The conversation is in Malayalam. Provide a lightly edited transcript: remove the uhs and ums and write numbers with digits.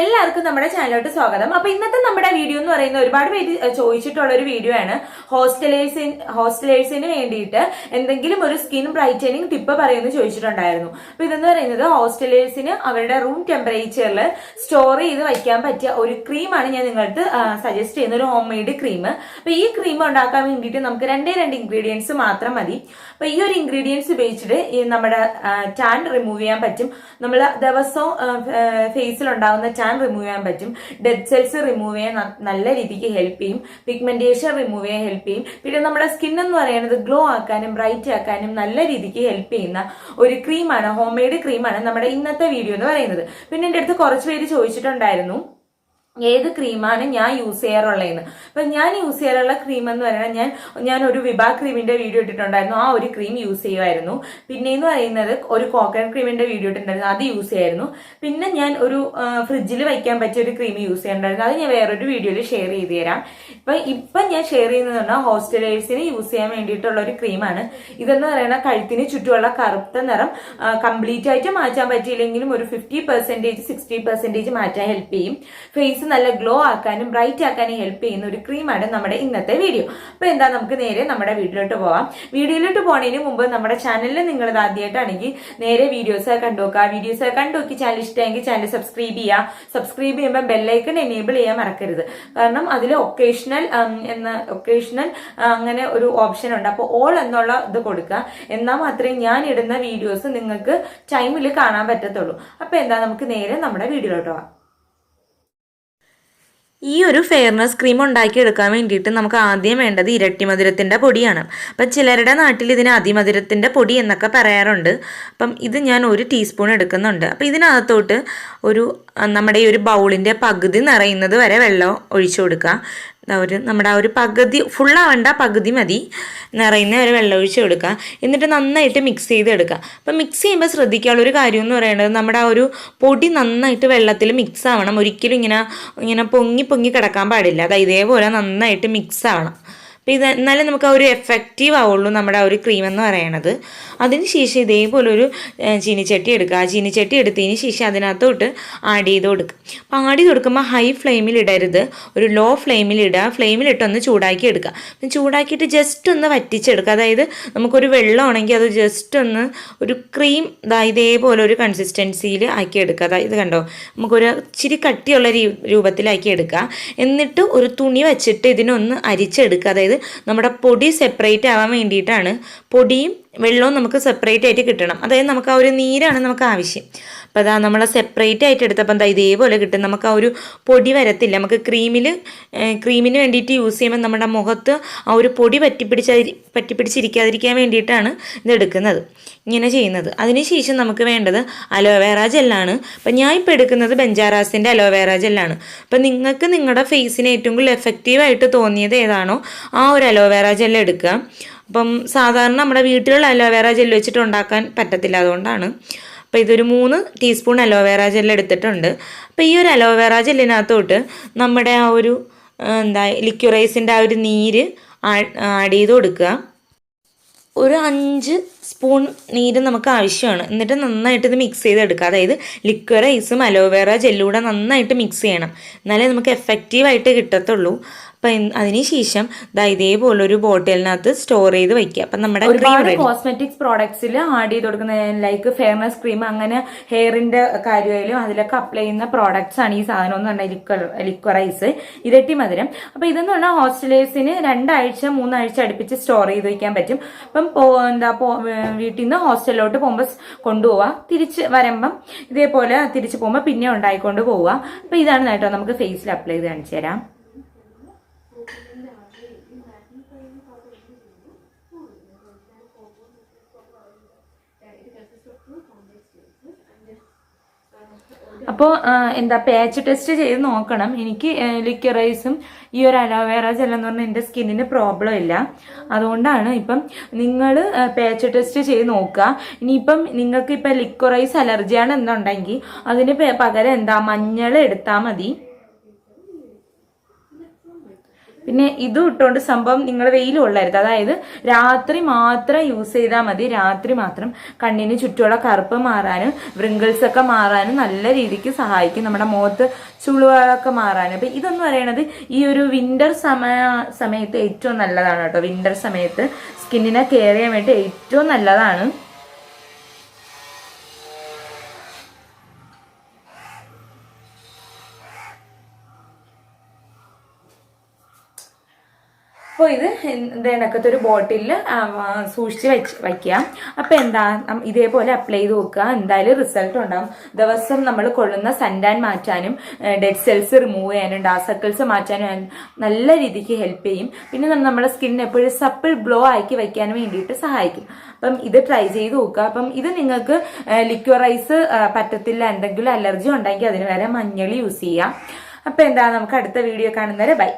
എല്ലാവർക്കും നമ്മുടെ ചാനലിലോട്ട് സ്വാഗതം. അപ്പൊ ഇന്നത്തെ നമ്മുടെ വീഡിയോ എന്ന് പറയുന്നത് ഒരുപാട് പേര് ചോദിച്ചിട്ടുള്ള ഒരു വീഡിയോ ആണ്. ഹോസ്റ്റലേഴ്സിന് വേണ്ടിയിട്ട് എന്തെങ്കിലും ഒരു സ്കിൻ ബ്രൈറ്റനിങ് ടിപ്പ് പറയുമെന്ന് ചോദിച്ചിട്ടുണ്ടായിരുന്നു. അപ്പൊ ഇതെന്ന് പറയുന്നത് ഹോസ്റ്റലേഴ്സിന് അവരുടെ റൂം ടെമ്പറേച്ചറിൽ സ്റ്റോർ ചെയ്ത് വയ്ക്കാൻ പറ്റിയ ഒരു ക്രീമാണ് ഞാൻ നിങ്ങൾക്ക് സജസ്റ്റ് ചെയ്യുന്ന ഒരു ഹോം മെയ്ഡ് ക്രീം. അപ്പൊ ഈ ക്രീം ഉണ്ടാക്കാൻ വേണ്ടിയിട്ട് നമുക്ക് രണ്ടേ ഇൻഗ്രീഡിയൻസ് മാത്രം മതി. അപ്പൊ ഈ ഒരു ഇൻഗ്രീഡിയൻസ് ഉപയോഗിച്ചിട്ട് നമ്മുടെ ടാൻ റിമൂവ് ചെയ്യാൻ പറ്റും. നമ്മൾ ദിവസവും ഫേസിൽ ഉണ്ടാകുന്ന ടാൻ റിമൂവ് ചെയ്യാൻ പറ്റും. ഡെഡ് സെൽസ് റിമൂവ് ചെയ്യാൻ നല്ല രീതിക്ക് ഹെൽപ്പ് ചെയ്യും. പിഗ്മെന്റേഷൻ റിമൂവ് ചെയ്യാൻ ഹെൽപ്പ് ചെയ്യും. പിന്നെ നമ്മുടെ സ്കിൻ എന്ന് പറയുന്നത് ഗ്ലോ ആക്കാനും ബ്രൈറ്റ് ആക്കാനും നല്ല രീതിക്ക് ഹെൽപ്പ് ചെയ്യുന്ന ഒരു ക്രീമാണ്, ഹോം മെയ്ഡ് ക്രീമാണ് നമ്മുടെ ഇന്നത്തെ വീഡിയോ എന്ന് പറയുന്നത്. പിന്നെ എൻ്റെ അടുത്ത് കുറച്ച് പേര് ചോദിച്ചിട്ടുണ്ടായിരുന്നു ഏത് ക്രീമാണ് ഞാൻ യൂസ് ചെയ്യാറുള്ളതെന്ന്. അപ്പൊ ഞാൻ യൂസ് ചെയ്യാറുള്ള ക്രീം എന്ന് പറയുന്നത് ഞാൻ ഒരു വിഭാ ക്രീമിന്റെ വീഡിയോ ഇട്ടിട്ടുണ്ടായിരുന്നു. ആ ഒരു ക്രീം യൂസ് ചെയ്യുമായിരുന്നു. പിന്നെയെന്ന് പറയുന്നത് ഒരു കോക്കനട്ട് ക്രീമിന്റെ വീഡിയോ ഇട്ടിട്ടുണ്ടായിരുന്നു, അത് യൂസ് ചെയ്യായിരുന്നു. പിന്നെ ഞാൻ ഒരു ഫ്രിഡ്ജിൽ വയ്ക്കാൻ പറ്റിയ ഒരു ക്രീം യൂസ് ചെയ്യാറുണ്ടായിരുന്നു, അത് ഞാൻ വേറൊരു വീഡിയോയിൽ ഷെയർ ചെയ്ത് തരാം. ഇപ്പൊ ഞാൻ ഷെയർ ചെയ്യുന്നത് പറഞ്ഞാൽ ഹോസ്റ്റലേഴ്സിന് യൂസ് ചെയ്യാൻ വേണ്ടിയിട്ടുള്ള ഒരു ക്രീമാണ്. ഇതെന്ന് പറയുന്ന കഴുത്തിന് ചുറ്റുമുള്ള കറുത്ത നിറം കംപ്ലീറ്റ് ആയിട്ട് മാറ്റാൻ പറ്റിയില്ലെങ്കിലും ഒരു 50% 60% മാറ്റാൻ ഹെൽപ്പ് ചെയ്യും. ഫേസ് നല്ല ഗ്ലോ ആക്കാനും ബ്രൈറ്റ് ആക്കാനും ഹെൽപ്പ് ചെയ്യുന്ന ഒരു ക്രീമാണ് നമ്മുടെ ഇന്നത്തെ വീഡിയോ. അപ്പൊ എന്താ, നമുക്ക് നേരെ നമ്മുടെ വീഡിയോയിലോട്ട് പോവാം. വീഡിയോയിലോട്ട് പോണതിന് മുമ്പ് നമ്മുടെ ചാനലിൽ നിങ്ങൾ ഇത് ആദ്യമായിട്ടാണെങ്കിൽ നേരെ വീഡിയോസ് കണ്ടുനോക്കുക. വീഡിയോസ് കണ്ടുനോക്കി ചാനൽ ഇഷ്ടമെങ്കിൽ ചാനൽ സബ്സ്ക്രൈബ് ചെയ്യുക. സബ്സ്ക്രൈബ് ചെയ്യുമ്പോൾ ബെല്ലൈക്കൺ എനേബിൾ ചെയ്യാൻ മറക്കരുത്. കാരണം അതിൽ ഒക്കേഷണൽ അങ്ങനെ ഒരു ഓപ്ഷൻ ഉണ്ട്. അപ്പോൾ ഓൾ എന്നുള്ള ഇത് കൊടുക്കുക. എന്നാൽ മാത്രമേ ഞാൻ ഇടുന്ന വീഡിയോസ് നിങ്ങൾക്ക് ടൈമിൽ കാണാൻ പറ്റത്തുള്ളൂ. അപ്പൊ എന്താ, നമുക്ക് നേരെ നമ്മുടെ വീഡിയോയിലോട്ട് പോവാം. ഈ ഒരു ഫെയർനെസ് ക്രീം ഉണ്ടാക്കിയെടുക്കാൻ വേണ്ടിയിട്ട് നമുക്ക് ആദ്യം വേണ്ടത് ഇരട്ടി മധുരത്തിൻ്റെ പൊടിയാണ്. അപ്പം ചിലരുടെ നാട്ടിൽ ഇതിന് അതിമധുരത്തിൻ്റെ പൊടി എന്നൊക്കെ പറയാറുണ്ട്. അപ്പം ഇത് ഞാൻ 1 ടീസ്പൂൺ എടുക്കുന്നുണ്ട്. അപ്പം ഇതിനകത്തോട്ട് നമ്മുടെ ഈ ഒരു ബൗളിൻ്റെ പകുതി നിറയുന്നത് വരെ വെള്ളം ഒഴിച്ചു കൊടുക്കുക. നമ്മുടെ ഒരു പകുതി ഫുള്ളാവേണ്ട, പകുതി മതി, നിറയുന്ന ഒരു വെള്ളം ഒഴിച്ച് കൊടുക്കുക. എന്നിട്ട് നന്നായിട്ട് മിക്സ് ചെയ്തെടുക്കുക. അപ്പം മിക്സ് ചെയ്യുമ്പോൾ ശ്രദ്ധിക്കാനുള്ള ഒരു കാര്യം എന്ന് പറയുന്നത് നമ്മുടെ ആ ഒരു പൊടി നന്നായിട്ട് വെള്ളത്തിൽ മിക്സ് ആവണം. ഒരിക്കലും ഇങ്ങനെ പൊങ്ങി കിടക്കാൻ പാടില്ല. അത് ഇതേപോലെ നന്നായിട്ട് മിക്സ് ആവണം. അപ്പോൾ എന്നാലും നമുക്ക് ആ ഒരു എഫക്റ്റീവ് ആവുള്ളൂ നമ്മുടെ ആ ഒരു ക്രീം എന്ന് പറയണത്. അതിനുശേഷം ഇതേപോലെ ഒരു ചീനിച്ചട്ടി എടുക്കുക. ആ ചീനിച്ചട്ടി എടുത്തതിന് ശേഷം അതിനകത്തോട്ട് ആഡ് ചെയ്ത് കൊടുക്കുക. അപ്പോൾ ആഡ് ചെയ്ത് കൊടുക്കുമ്പോൾ ഹൈ ഫ്ലെയിമിൽ ഇടരുത്, ഒരു ലോ ഫ്ലെയിമിൽ ഇടുക. ഫ്ലെയിമിലിട്ടൊന്ന് ചൂടാക്കി എടുക്കുക. അപ്പം ചൂടാക്കിയിട്ട് ജസ്റ്റ് ഒന്ന് വറ്റിച്ചെടുക്കുക. അതായത് നമുക്കൊരു വെള്ളമാണെങ്കിൽ അത് ജസ്റ്റ് ഒന്ന് ഒരു ക്രീം ഇതേപോലെ ഒരു കൺസിസ്റ്റൻസിയിൽ ആക്കി എടുക്കുക. അതായത് കണ്ടോ, നമുക്കൊരു ഇച്ചിരി കട്ടിയുള്ള രൂപത്തിലാക്കി എടുക്കുക. എന്നിട്ട് ഒരു തുണി വെച്ചിട്ട് ഇതിനൊന്ന് അരിച്ചെടുക്കുക. അതായത് നമ്മുടെ പൊടി സെപ്പറേറ്റ് ആവാൻ വേണ്ടിയിട്ടാണ്. പൊടിയും വെള്ളവും നമുക്ക് സെപ്പറേറ്റ് ആയിട്ട് കിട്ടണം. അതായത് നമുക്ക് ആ ഒരു നീരാണ് നമുക്ക് ആവശ്യം. അപ്പോൾ അതാ നമ്മൾ സെപ്പറേറ്റ് ആയിട്ട് എടുത്തപ്പോൾ എന്താ ഇതേപോലെ കിട്ടും. നമുക്ക് ആ ഒരു പൊടി വരത്തില്ല. നമുക്ക് ക്രീമിന് വേണ്ടിയിട്ട് യൂസ് ചെയ്യുമ്പോൾ നമ്മുടെ മുഖത്ത് ആ ഒരു പൊടി പറ്റിപ്പിടിച്ചിരിക്കാതിരിക്കാൻ വേണ്ടിയിട്ടാണ് ഇതെടുക്കുന്നത്, ഇങ്ങനെ ചെയ്യുന്നത്. അതിനുശേഷം നമുക്ക് വേണ്ടത് അലോവേറ ജെല്ലാണ്. അപ്പം ഞാൻ ഇപ്പോൾ എടുക്കുന്നത് ബെഞ്ചാറാസിൻ്റെ അലോവേറ ജെല്ലാണ്. അപ്പം നിങ്ങൾക്ക് നിങ്ങളുടെ ഫേസിന് ഏറ്റവും കൂടുതൽ എഫക്റ്റീവായിട്ട് തോന്നിയത് ഏതാണോ ആ ഒരു അലോവേറ ജെൽ എടുക്കുക. അപ്പം സാധാരണ നമ്മുടെ വീട്ടിലുള്ള അലോവേറ ജെൽ വെച്ചിട്ട് ഉണ്ടാക്കാൻ പറ്റത്തില്ല, അതുകൊണ്ടാണ്. അപ്പോൾ ഇതൊരു 3 ടീസ്പൂൺ അലോവേറ ജെൽ എടുത്തിട്ടുണ്ട്. അപ്പോൾ ഈ ഒരു അലോവേറ ജെല്ലിനകത്തോട്ട് നമ്മുടെ ആ ഒരു ലിക്വിറൈസിൻ്റെ ആ ഒരു നീര് ആഡ് ചെയ്ത് കൊടുക്കുക. ഒരു 5 സ്പൂൺ നീര് നമുക്ക് ആവശ്യമാണ്. എന്നിട്ട് നന്നായിട്ട് ഇത് മിക്സ് ചെയ്തെടുക്കുക. അതായത് ലിക്വിറൈസും അലോവേറ ജെല്ലൂടെ നന്നായിട്ട് മിക്സ് ചെയ്യണം, എന്നാലേ നമുക്ക് എഫക്റ്റീവായിട്ട് കിട്ടത്തുള്ളൂ. അപ്പം അതിനുശേഷം ഇതേപോലൊരു ബോട്ടിലിനകത്ത് സ്റ്റോർ ചെയ്ത് വയ്ക്കുക. അപ്പം നമ്മുടെ കോസ്മെറ്റിക്സ് പ്രോഡക്ട്സിൽ ആഡ് ചെയ്ത് കൊടുക്കുന്ന ലൈക്ക് ഫെയർനെസ് ക്രീം, അങ്ങനെ ഹെയറിന്റെ കാര്യമായാലും അതിലൊക്കെ അപ്ലൈ ചെയ്യുന്ന പ്രോഡക്ട്സ് ആണ് ഈ സാധനം എന്ന് പറഞ്ഞാൽ ലിക്വറൈസ്, ഇരട്ടി മധുരം. അപ്പം ഇതെന്ന് പറഞ്ഞാൽ ഹോസ്റ്റലേഴ്സിന് 2 ആഴ്ച 3 ആഴ്ച അടുപ്പിച്ച് സ്റ്റോർ ചെയ്ത് വയ്ക്കാൻ പറ്റും. അപ്പം വീട്ടിൽ നിന്ന് ഹോസ്റ്റലിലോട്ട് പോകുമ്പോൾ കൊണ്ടുപോവുക. തിരിച്ച് വരുമ്പം ഇതേപോലെ തിരിച്ച് പോകുമ്പോൾ പിന്നെ ഉണ്ടായിക്കൊണ്ട് പോവുക. അപ്പം ഇതാണ് കേട്ടോ, നമുക്ക് ഫേസിൽ അപ്ലൈ ചെയ്ത് കാണിച്ചു തരാം. അപ്പോൾ പാച്ച് ടെസ്റ്റ് ചെയ്ത് നോക്കണം. എനിക്ക് ലിക്വിറൈസും ഈ ഒരു അലോവേറ ജെല്ലെന്ന് പറഞ്ഞാൽ എൻ്റെ സ്കിന്നിന് പ്രോബ്ലം ഇല്ല, അതുകൊണ്ടാണ്. ഇപ്പം നിങ്ങൾ പാച്ച് ടെസ്റ്റ് ചെയ്ത് നോക്കുക. ഇനിയിപ്പം നിങ്ങൾക്ക് ഇപ്പം ലിക്വിറൈസ് അലർജിയാണ് എന്നുണ്ടെങ്കിൽ അതിന് പകരം മഞ്ഞൾ എടുത്താൽ മതി. പിന്നെ ഇതും ഇട്ടുകൊണ്ട് സംഭവം നിങ്ങൾ വെയിൽ കൊള്ളരുത്. അതായത് രാത്രി മാത്രം യൂസ് ചെയ്താൽ മതി. രാത്രി മാത്രം കണ്ണിന് ചുറ്റുമുള്ള കറുപ്പ് മാറാനും വ്രിങ്കിൾസ് ഒക്കെ മാറാനും നല്ല രീതിക്ക് സഹായിക്കും. നമ്മുടെ മുഖത്ത് ചുളിവുകളൊക്കെ മാറാനും. അപ്പൊ ഇതെന്ന് പറയണത് ഈ ഒരു വിന്റർ സമയത്ത് ഏറ്റവും നല്ലതാണ് കേട്ടോ. വിന്റർ സമയത്ത് സ്കിന്നിനെ കെയർ ചെയ്യാൻ വേണ്ടി ഏറ്റവും നല്ലതാണ്. അപ്പോൾ ഇത് ഇതിനകത്ത് ഒരു ബോട്ടിലിൽ സൂക്ഷിച്ച് വയ്ക്കുക. അപ്പോൾ എന്താ ഇതേപോലെ അപ്ലൈ ചെയ്ത് നോക്കുക. എന്തായാലും റിസൾട്ട് ഉണ്ടാകും. ദിവസം നമ്മൾ കൊള്ളുന്ന സൺടാൻ മാറ്റാനും ഡെഡ് സെൽസ് റിമൂവ് ചെയ്യാനും ഡാർക്ക് സർക്കിൾസ് മാറ്റാനും നല്ല രീതിക്ക് ഹെൽപ്പ് ചെയ്യും. പിന്നെ നമ്മുടെ സ്കിന്നിന് എപ്പോഴും സപ്പിൾ ഗ്ലോ ആക്കി വയ്ക്കാനും വേണ്ടിയിട്ട് സഹായിക്കും. അപ്പം ഇത് ട്രൈ ചെയ്ത് നോക്കുക. അപ്പം ഇത് നിങ്ങൾക്ക് ലിക്വറൈസ് പറ്റത്തില്ല, എന്തെങ്കിലും അലർജി ഉണ്ടെങ്കിൽ അതിന് വരെ മഞ്ഞൾ യൂസ് ചെയ്യാം. അപ്പം എന്താ നമുക്ക് അടുത്ത വീഡിയോ കാണുന്നവരെ ബൈ.